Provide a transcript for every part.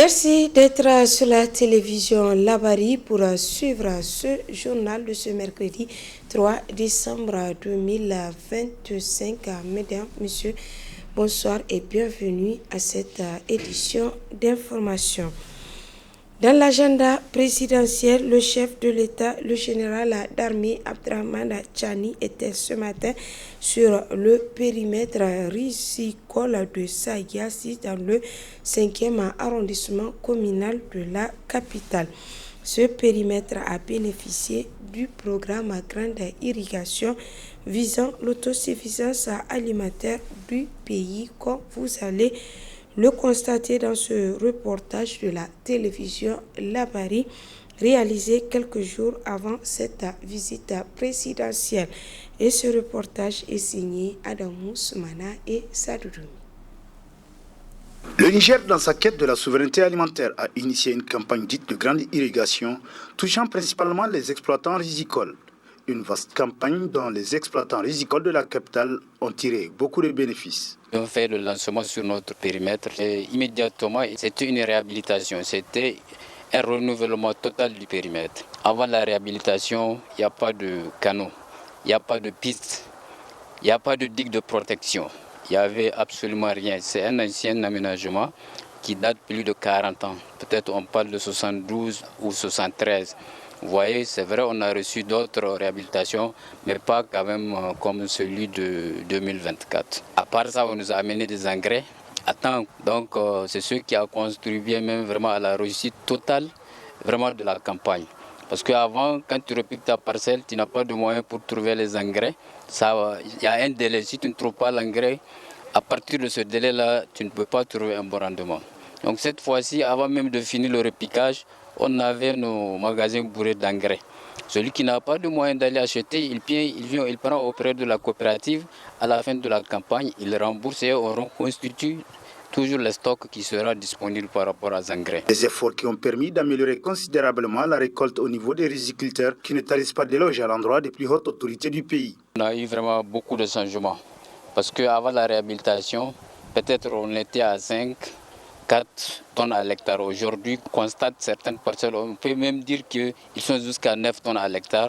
Merci d'être sur la télévision Labari pour suivre ce journal de ce mercredi 3 décembre 2025. Mesdames, Messieurs, bonsoir et bienvenue à cette édition d'information. Dans l'agenda présidentiel, le chef de l'État, le général d'armée Abdrahmane Tchani, était ce matin sur le périmètre risicole de Sayassi dans le 5e arrondissement communal de la capitale. Ce périmètre a bénéficié du programme à grande irrigation visant l'autosuffisance alimentaire du pays, comme vous allez le constater dans ce reportage de la télévision Labari, réalisé quelques jours avant cette visite présidentielle. Et ce reportage est signé Adamou Soumana et Sadoudou. Le Niger, dans sa quête de la souveraineté alimentaire, a initié une campagne dite de grande irrigation, touchant principalement les exploitants rizicoles. Une vaste campagne dont les exploitants rizicoles de la capitale ont tiré beaucoup de bénéfices. On fait le lancement sur notre périmètre et immédiatement, c'était une réhabilitation, c'était un renouvellement total du périmètre. Avant la réhabilitation, il n'y a pas de canaux, il n'y a pas de pistes, il n'y a pas de digue de protection. Il n'y avait absolument rien. C'est un ancien aménagement qui date plus de 40 ans. Peut-être on parle de 72 ou 73. Vous voyez, c'est vrai, on a reçu d'autres réhabilitations, mais pas quand même comme celui de 2024. À part ça, on nous a amené des engrais à temps. Donc, c'est ce qui a contribué même vraiment à la réussite totale vraiment de la campagne. Parce qu'avant, quand tu repiques ta parcelle, tu n'as pas de moyens pour trouver les engrais. Il y a un délai. Si tu ne trouves pas l'engrais, à partir de ce délai-là, tu ne peux pas trouver un bon rendement. Donc cette fois-ci, avant même de finir le repiquage, on avait nos magasins bourrés d'engrais. Celui qui n'a pas de moyen d'aller acheter, il prend auprès de la coopérative. À la fin de la campagne, il rembourse et on reconstitue toujours le stock qui sera disponible par rapport aux engrais. Des efforts qui ont permis d'améliorer considérablement la récolte au niveau des riziculteurs qui ne tarissent pas d'éloger à l'endroit des plus hautes autorités du pays. On a eu vraiment beaucoup de changements. Parce qu'avant la réhabilitation, peut-être on était à 4 tonnes à l'hectare. Aujourd'hui, on constate certaines parcelles, on peut même dire qu'ils sont jusqu'à 9 tonnes à l'hectare,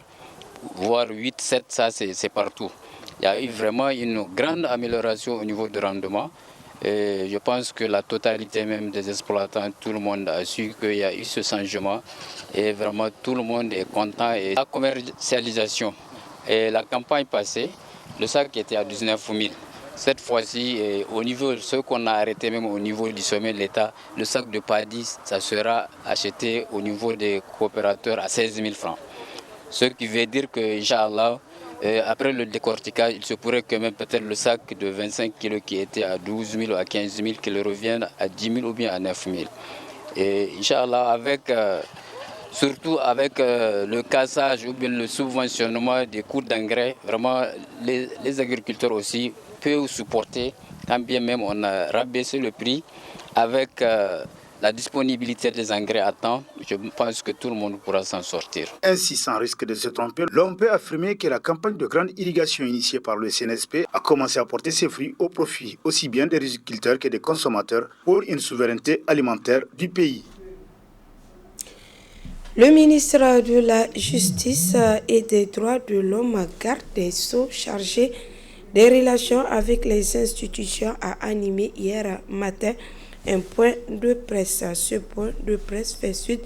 voire 8, 7, ça c'est partout. Il y a eu vraiment une grande amélioration au niveau du rendement. Et je pense que la totalité même des exploitants, tout le monde a su qu'il y a eu ce changement et vraiment tout le monde est content. Et la commercialisation, et la campagne passée, le sac était à 19 000. Cette fois-ci, au niveau, ce qu'on a arrêté même au niveau du sommet de l'État, le sac de paddy, ça sera acheté au niveau des coopérateurs à 16 000 francs. Ce qui veut dire que, Inch'Allah, après le décortiquage, il se pourrait que même peut-être le sac de 25 kg qui était à 12 000 ou à 15 000, qu'il revienne à 10 000 ou bien à 9 000. Et Inch'Allah, surtout avec le cassage ou bien le subventionnement des coûts d'engrais, vraiment les agriculteurs aussi peuvent supporter, quand bien même on a rabaissé le prix avec la disponibilité des engrais à temps. Je pense que tout le monde pourra s'en sortir. Ainsi, sans risque de se tromper, l'on peut affirmer que la campagne de grande irrigation initiée par le CNSP a commencé à porter ses fruits au profit aussi bien des riziculteurs que des consommateurs pour une souveraineté alimentaire du pays. Le ministre de la Justice et des Droits de l'Homme, garde des Sceaux, chargé des relations avec les institutions, a animé hier matin un point de presse. Ce point de presse fait suite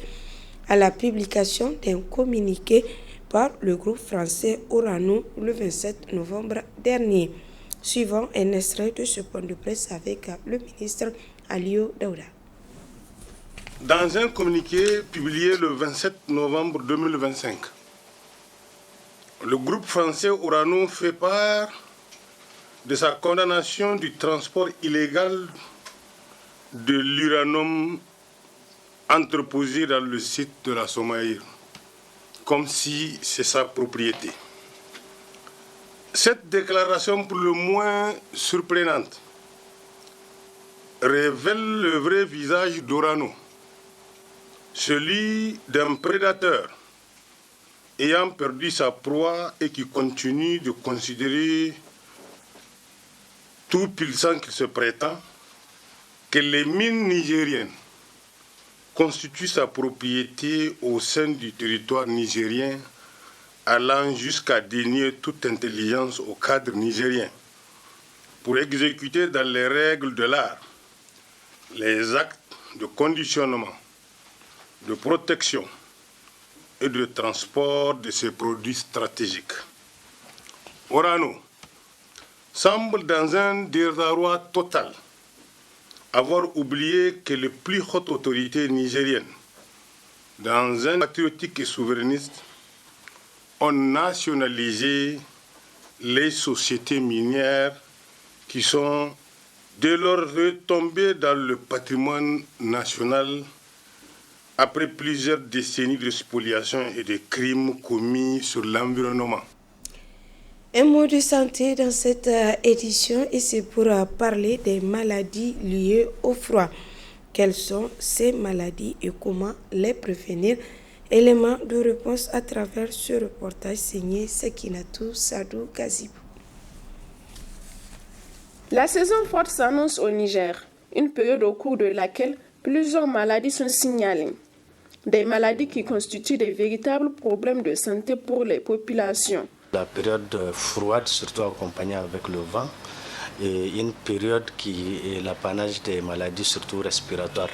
à la publication d'un communiqué par le groupe français Orano le 27 novembre dernier. Suivant un extrait de ce point de presse avec le ministre Aliou Daouda. Dans un communiqué publié le 27 novembre 2025, le groupe français Orano fait part de sa condamnation du transport illégal de l'uranium entreposé dans le site de la Somaïre, comme si c'est sa propriété. Cette déclaration, pour le moins surprenante, révèle le vrai visage d'Orano, celui d'un prédateur ayant perdu sa proie et qui continue de considérer, tout puissant qu'il se prétend, que les mines nigériennes constitue sa propriété au sein du territoire nigérien, allant jusqu'à dénier toute intelligence au cadre nigérien pour exécuter dans les règles de l'art les actes de conditionnement, de protection et de transport de ces produits stratégiques. Orano semble dans un désarroi total avoir oublié que les plus hautes autorités nigériennes, dans un patriotique et souverainiste, ont nationalisé les sociétés minières qui sont dès lors retombées dans le patrimoine national après plusieurs décennies de spoliation et de crimes commis sur l'environnement. Un mot de santé dans cette édition et c'est pour parler des maladies liées au froid. Quelles sont ces maladies et comment les prévenir? Élément de réponse à travers ce reportage signé Sekinatou Sadou Gazibou. La saison froide s'annonce au Niger, une période au cours de laquelle plusieurs maladies sont signalées. Des maladies qui constituent de véritables problèmes de santé pour les populations. La période froide, surtout accompagnée avec le vent, est une période qui est l'apanage des maladies, surtout respiratoires.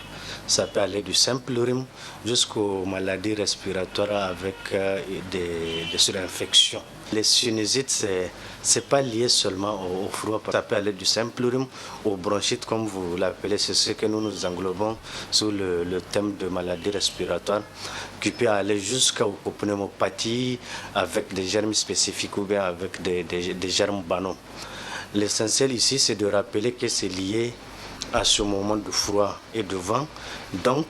Ça peut aller du simple rhume jusqu'aux maladies respiratoires avec des surinfections. Les sinusites, ce n'est pas lié seulement au froid. Ça peut aller du simple rhume au bronchite, comme vous l'appelez. C'est ce que nous englobons sous le thème de maladies respiratoires, qui peut aller jusqu'aux pneumopathies avec des germes spécifiques ou bien avec des germes banaux. L'essentiel ici, c'est de rappeler que c'est lié à ce moment de froid et de vent. Donc,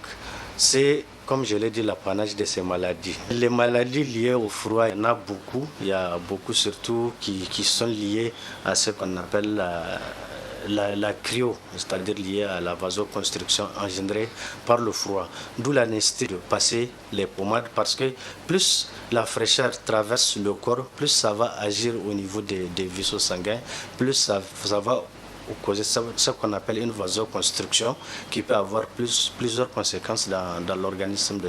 c'est, comme je l'ai dit, l'apanage de ces maladies. Les maladies liées au froid, il y en a beaucoup. Il y a beaucoup surtout qui sont liées à ce qu'on appelle la cryo, c'est-à-dire liée à la vasoconstriction engendrée par le froid. D'où la nécessité de passer les pommades parce que plus la fraîcheur traverse le corps, plus ça va agir au niveau des vaisseaux sanguins, plus ça va causer ce qu'on appelle une vasoconstriction qui peut avoir plusieurs conséquences dans l'organisme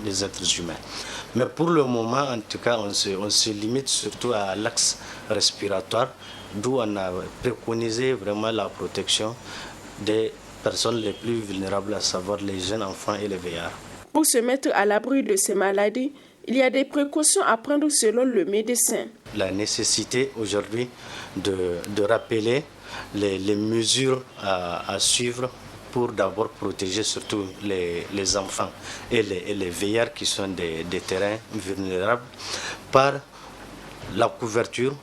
des êtres humains. Mais pour le moment, en tout cas, on se limite surtout à l'axe respiratoire, d'où on a préconisé vraiment la protection des personnes les plus vulnérables, à savoir les jeunes enfants et les vieillards. Pour se mettre à l'abri de ces maladies, il y a des précautions à prendre selon le médecin. La nécessité aujourd'hui de rappeler les mesures à suivre pour d'abord protéger surtout les enfants et les vieillards qui sont des terrains vulnérables par la couverture.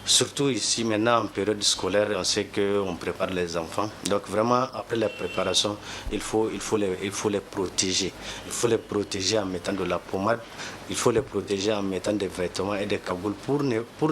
Surtout ici maintenant en période scolaire, on sait qu'on prépare les enfants. Donc vraiment après la préparation, il faut les protéger. Il faut les protéger en mettant de la pommade, il faut les protéger en mettant des vêtements et des cagoules pour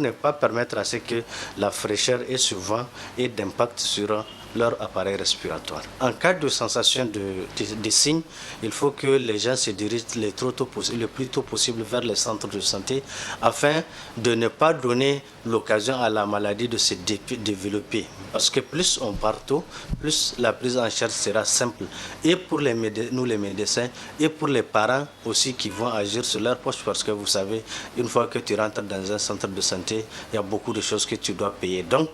ne pas permettre à ce que la fraîcheur et ce vent ait d'impact sur leur appareil respiratoire. En cas de sensation de signes, il faut que les gens se dirigent le plus tôt possible vers les centres de santé afin de ne pas donner l'occasion à la maladie de se développer. Parce que plus on part tôt, plus la prise en charge sera simple. Et pour nous les médecins, et pour les parents aussi qui vont agir sur leur poche. Parce que vous savez, une fois que tu rentres dans un centre de santé, il y a beaucoup de choses que tu dois payer. Donc,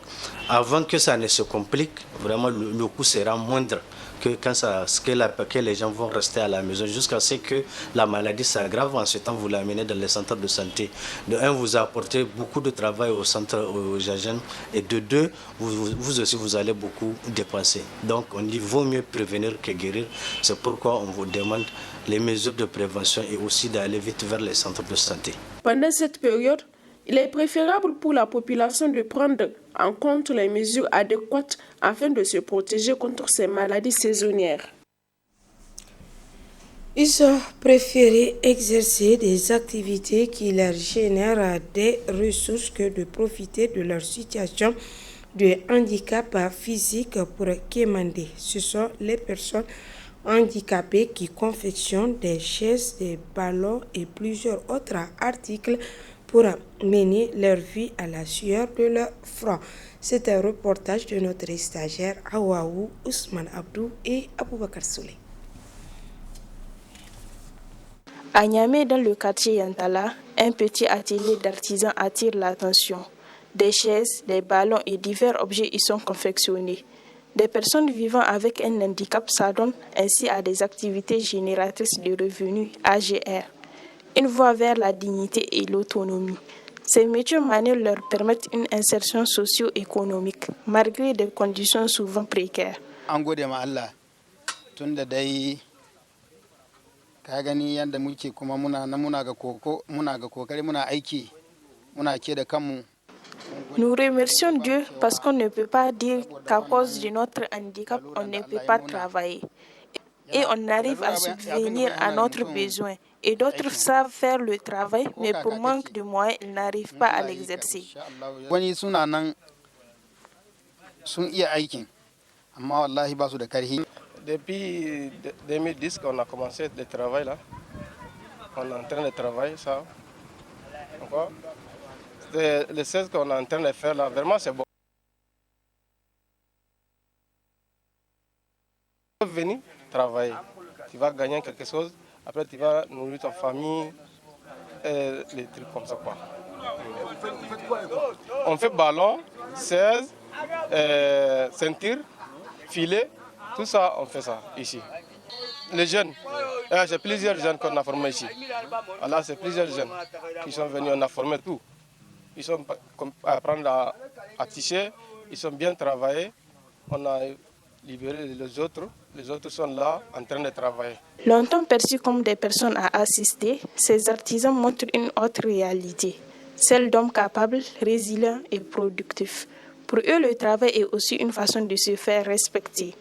avant que ça ne se complique, vraiment le coût sera moindre que les gens vont rester à la maison jusqu'à ce que la maladie s'aggrave. En ce temps, vous l'amenez dans les centres de santé. De un, vous apportez beaucoup de travail aux jeunes et de deux, vous aussi, vous allez beaucoup dépenser. Donc, on dit vaut mieux prévenir que guérir. C'est pourquoi on vous demande les mesures de prévention et aussi d'aller vite vers les centres de santé. Pendant cette période, il est préférable pour la population de prendre en compte les mesures adéquates afin de se protéger contre ces maladies saisonnières. Ils ont préféré exercer des activités qui leur génèrent des ressources que de profiter de leur situation de handicap physique pour quémander. Ce sont les personnes handicapées qui confectionnent des chaises, des ballons et plusieurs autres articles pour mener leur vie à la sueur de leur front. C'est un reportage de notre stagiaire Awaou, Ousmane Abdou et Aboubakar Souley. À Niamey, dans le quartier Yantala, un petit atelier d'artisans attire l'attention. Des chaises, des ballons et divers objets y sont confectionnés. Des personnes vivant avec un handicap s'adonnent ainsi à des activités génératrices de revenus AGR, une voie vers la dignité et l'autonomie. Ces métiers manuels leur permettent une insertion socio-économique, malgré des conditions souvent précaires. Nous remercions Dieu parce qu'on ne peut pas dire qu'à cause de notre handicap, on ne peut pas travailler. Et on arrive à subvenir à notre besoin. Et d'autres savent faire le travail, mais pour manque de moyens, ils n'arrivent pas à l'exercer. Depuis 2010 qu'on a commencé le travail là, on est en train de travailler ça. Le 16 qu'on est en train de faire là, vraiment c'est bon. Tu vas venir travailler, tu vas gagner quelque chose, après tu vas nourrir ta famille, les trucs comme ça quoi. On fait ballon, 16, ceinture, filet, tout ça on fait ça ici. Les jeunes, j'ai plusieurs jeunes qu'on a formés ici. Alors c'est plusieurs jeunes qui sont venus, on a formé tout. Ils sont apprendre à tisser, ils sont bien travaillés. On a libéré les autres sont là en train de travailler. Longtemps perçus comme des personnes à assister, ces artisans montrent une autre réalité, celle d'hommes capables, résilients et productifs. Pour eux, le travail est aussi une façon de se faire respecter.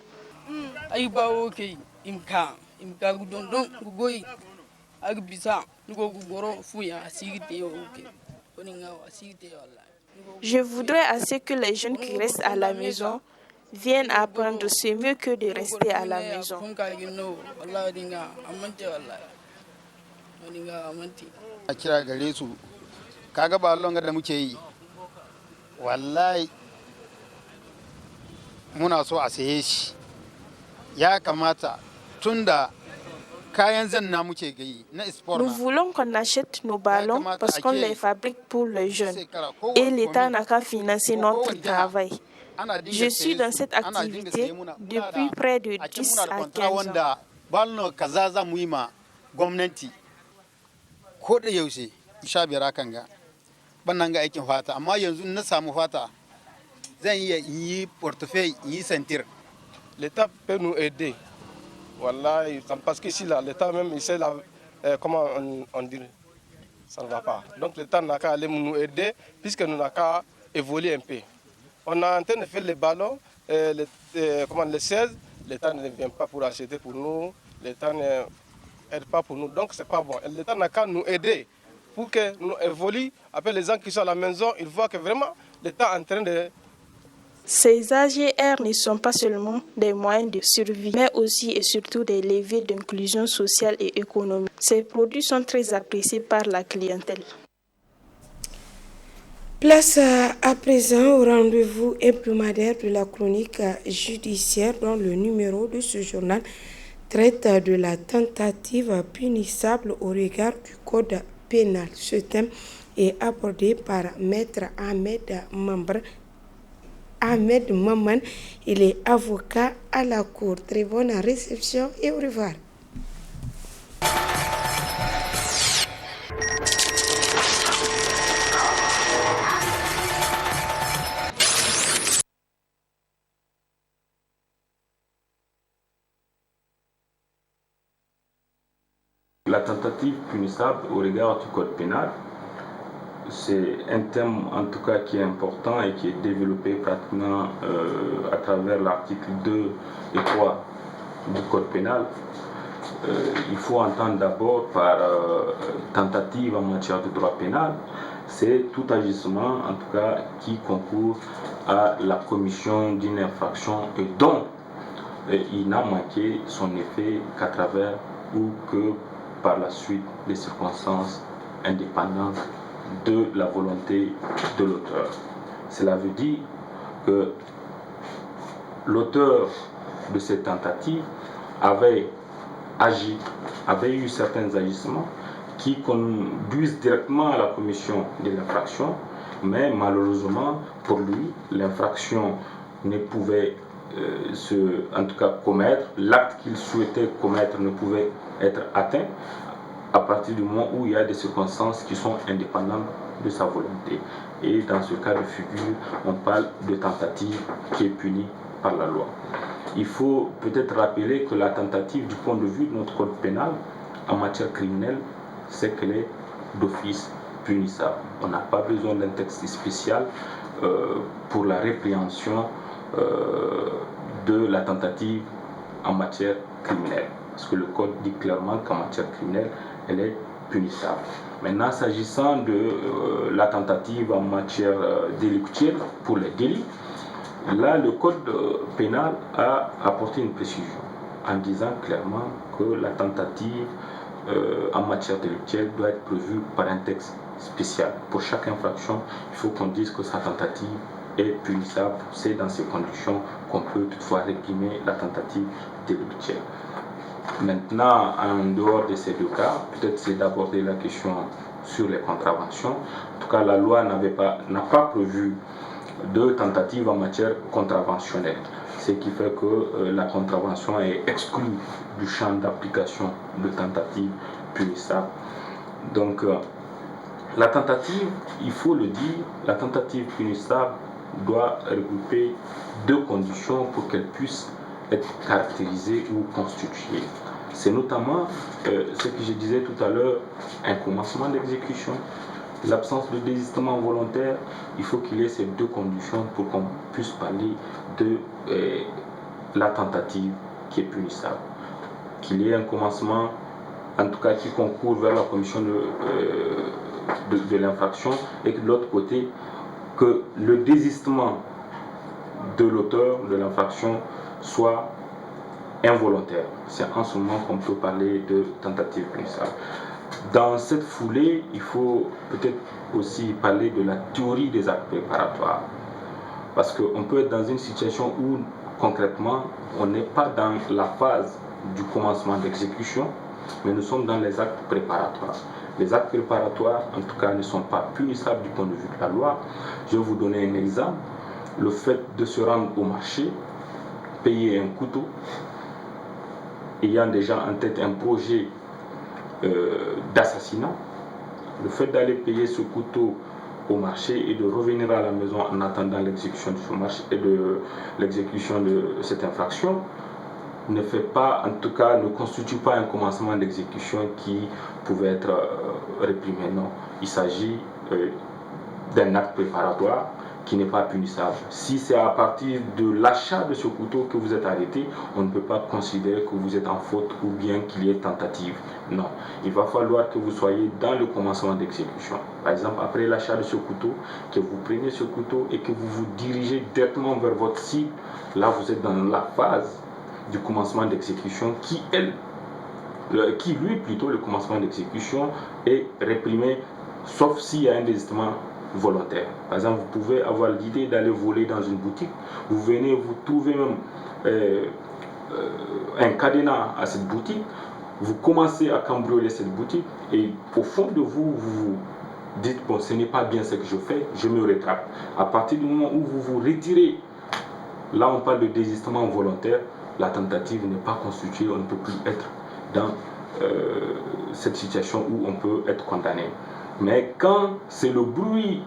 Je voudrais assez que les jeunes qui restent à la maison viennent apprendre, c'est mieux que de rester à la maison. Nous voulons qu'on achète nos ballons parce qu'on les fabrique pour les jeunes et l'État n'a qu'à financer notre travail. Je suis dans cette activité depuis près de 10 à 15 ans. L'État peut nous aider. Voilà, parce qu'ici, l'État même, il sait comment on dit, ça ne va pas. Donc l'État n'a qu'à aller nous aider, puisque nous n'avons qu'à évoluer un peu. On est en train de faire les ballons, les 16, l'État ne vient pas pour acheter pour nous, l'État n'aide pas pour nous, donc c'est pas bon. L'État n'a qu'à nous aider pour que nous évoluions. Après les gens qui sont à la maison, ils voient que vraiment l'État est en train de... Ces AGR ne sont pas seulement des moyens de survie, mais aussi et surtout des leviers d'inclusion sociale et économique. Ces produits sont très appréciés par la clientèle. Place à présent au rendez-vous hebdomadaire de la chronique judiciaire dont le numéro de ce journal traite de la tentative punissable au regard du code pénal. Ce thème est abordé par Maître Ahmed Maman. Il est avocat à la cour. Très bonne réception et au revoir. La tentative punissable au regard du code pénal, c'est un thème en tout cas qui est important et qui est développé pratiquement à travers l'article 2 et 3 du code pénal. Il faut entendre d'abord par tentative en matière de droit pénal, c'est tout agissement en tout cas qui concourt à la commission d'une infraction et dont il n'a manqué son effet qu'à travers ou que par la suite des circonstances indépendantes de la volonté de l'auteur. Cela veut dire que l'auteur de cette tentative avait agi, avait eu certains agissements qui conduisent directement à la commission de l'infraction, mais malheureusement pour lui, l'infraction ne pouvait en tout cas commettre, l'acte qu'il souhaitait commettre ne pouvait être atteint à partir du moment où il y a des circonstances qui sont indépendantes de sa volonté. Et dans ce cas de figure, on parle de tentative qui est punie par la loi. Il faut peut-être rappeler que la tentative, du point de vue de notre code pénal, en matière criminelle, c'est qu'elle est d'office punissable. On n'a pas besoin d'un texte spécial pour la répréhension de la tentative en matière criminelle. Parce que le code dit clairement qu'en matière criminelle, elle est punissable. Maintenant, s'agissant de la tentative en matière délictuelle pour les délits, là, le code pénal a apporté une précision en disant clairement que la tentative en matière délictuelle doit être prévue par un texte spécial. Pour chaque infraction, il faut qu'on dise que sa tentative est punissable. C'est dans ces conditions qu'on peut toutefois réprimer la tentative délictuelle. Maintenant, en dehors de ces deux cas, peut-être c'est d'aborder la question sur les contraventions. En tout cas, la loi n'a pas prévu de tentative en matière contraventionnelle, ce qui fait que la contravention est exclue du champ d'application de tentative punissable. Donc, la tentative, il faut le dire, la tentative punissable doit regrouper deux conditions pour qu'elle puisse être caractérisée ou constituée. C'est notamment ce que je disais tout à l'heure, un commencement d'exécution, l'absence de désistement volontaire. Il faut qu'il y ait ces deux conditions pour qu'on puisse parler de la tentative qui est punissable. Qu'il y ait un commencement, en tout cas qui concourt vers la commission de l'infraction, et que de l'autre côté, que le désistement de l'auteur de l'infraction soit involontaire. C'est en ce moment qu'on peut parler de tentative punissable. Dans cette foulée, il faut peut-être aussi parler de la théorie des actes préparatoires. Parce qu'on peut être dans une situation où, concrètement, on n'est pas dans la phase du commencement d'exécution, mais nous sommes dans les actes préparatoires. Les actes préparatoires, en tout cas, ne sont pas punissables du point de vue de la loi. Je vais vous donner un exemple. Le fait de se rendre au marché, payer un couteau, ayant déjà en tête un projet d'assassinat, le fait d'aller payer ce couteau au marché et de revenir à la maison en attendant l'exécution de ce marché et de l'exécution de cette infraction ne fait pas, en tout cas, ne constitue pas un commencement d'exécution qui pouvait être réprimé. Non, il s'agit d'un acte préparatoire qui n'est pas punissable. Si c'est à partir de l'achat de ce couteau que vous êtes arrêté, on ne peut pas considérer que vous êtes en faute ou bien qu'il y ait tentative. Non, il va falloir que vous soyez dans le commencement d'exécution. Par exemple, après l'achat de ce couteau, que vous preniez ce couteau et que vous vous dirigez directement vers votre cible, là vous êtes dans la phase du commencement d'exécution qui lui plutôt, le commencement d'exécution est réprimé, sauf s'il y a un désistement volontaire. Par exemple, vous pouvez avoir l'idée d'aller voler dans une boutique, vous venez, vous trouvez même un cadenas à cette boutique, vous commencez à cambrioler cette boutique et au fond de vous, vous dites, bon, ce n'est pas bien ce que je fais, je me rétracte. À partir du moment où vous vous retirez, là on parle de désistement volontaire, la tentative n'est pas constituée, on ne peut plus être dans cette situation où on peut être condamné. Mais quand c'est le bruit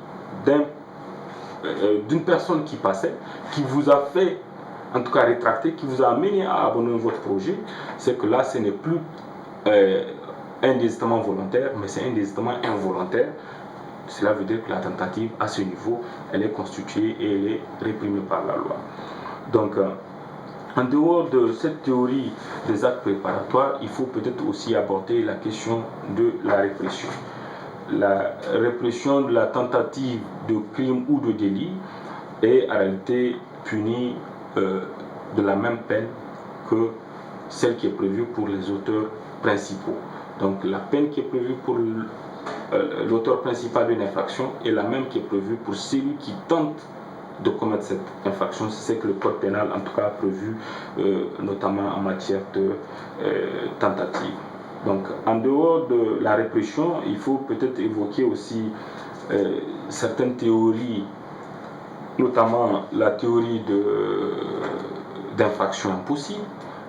d'une personne qui passait, qui vous a fait, en tout cas rétracter, qui vous a amené à abandonner votre projet, c'est que là, ce n'est plus un désistement volontaire, mais c'est un désistement involontaire. Cela veut dire que la tentative, à ce niveau, elle est constituée et elle est réprimée par la loi. Donc, en dehors de cette théorie des actes préparatoires, il faut peut-être aussi aborder la question de la répression. La répression de la tentative de crime ou de délit est en réalité punie de la même peine que celle qui est prévue pour les auteurs principaux. Donc la peine qui est prévue pour l'auteur principal d'une infraction est la même qui est prévue pour celui qui tente de commettre cette infraction. C'est ce que le code pénal en tout cas a prévu, notamment en matière de tentative. Donc, en dehors de la répression, il faut peut-être évoquer aussi certaines théories, notamment la théorie d'infraction impossible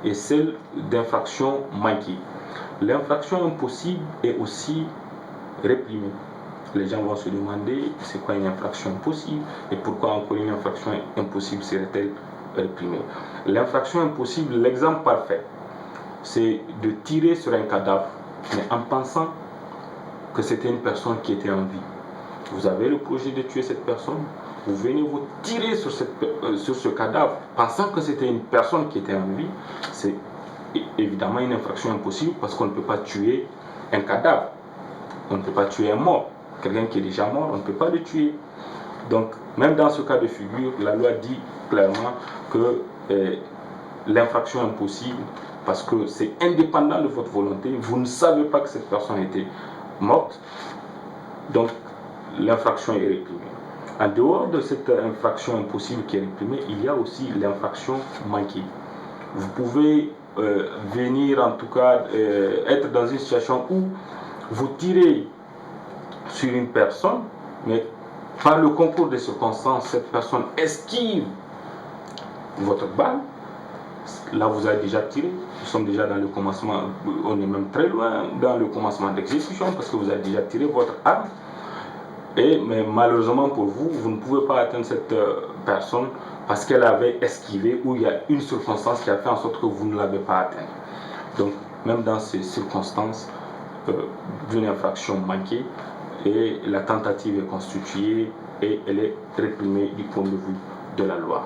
et celle d'infraction manquée. L'infraction impossible est aussi réprimée. Les gens vont se demander c'est quoi une infraction impossible et pourquoi encore une infraction impossible serait-elle réprimée. L'infraction impossible, l'exemple parfait, c'est de tirer sur un cadavre, mais en pensant que c'était une personne qui était en vie. Vous avez le projet de tuer cette personne, vous venez vous tirer sur ce cadavre, pensant que c'était une personne qui était en vie. C'est évidemment une infraction impossible parce qu'on ne peut pas tuer un cadavre, on ne peut pas tuer un mort. Quelqu'un qui est déjà mort, on ne peut pas le tuer. Donc, même dans ce cas de figure, la loi dit clairement que l'infraction impossible, parce que c'est indépendant de votre volonté, vous ne savez pas que cette personne était morte, donc l'infraction est réprimée. En dehors de cette infraction impossible qui est réprimée, il y a aussi l'infraction manquée. Vous pouvez venir, en tout cas, être dans une situation où vous tirez sur une personne, mais par le concours des circonstances, cette personne esquive votre balle. Là, vous avez déjà tiré. Nous sommes déjà dans le commencement, on est même très loin dans le commencement d'exécution parce que vous avez déjà tiré votre arme. Mais malheureusement pour vous, vous ne pouvez pas atteindre cette personne parce qu'elle avait esquivé ou il y a une circonstance qui a fait en sorte que vous ne l'avez pas atteint. Donc, même dans ces circonstances d'une infraction manquée, et la tentative est constituée et elle est réprimée du point de vue de la loi.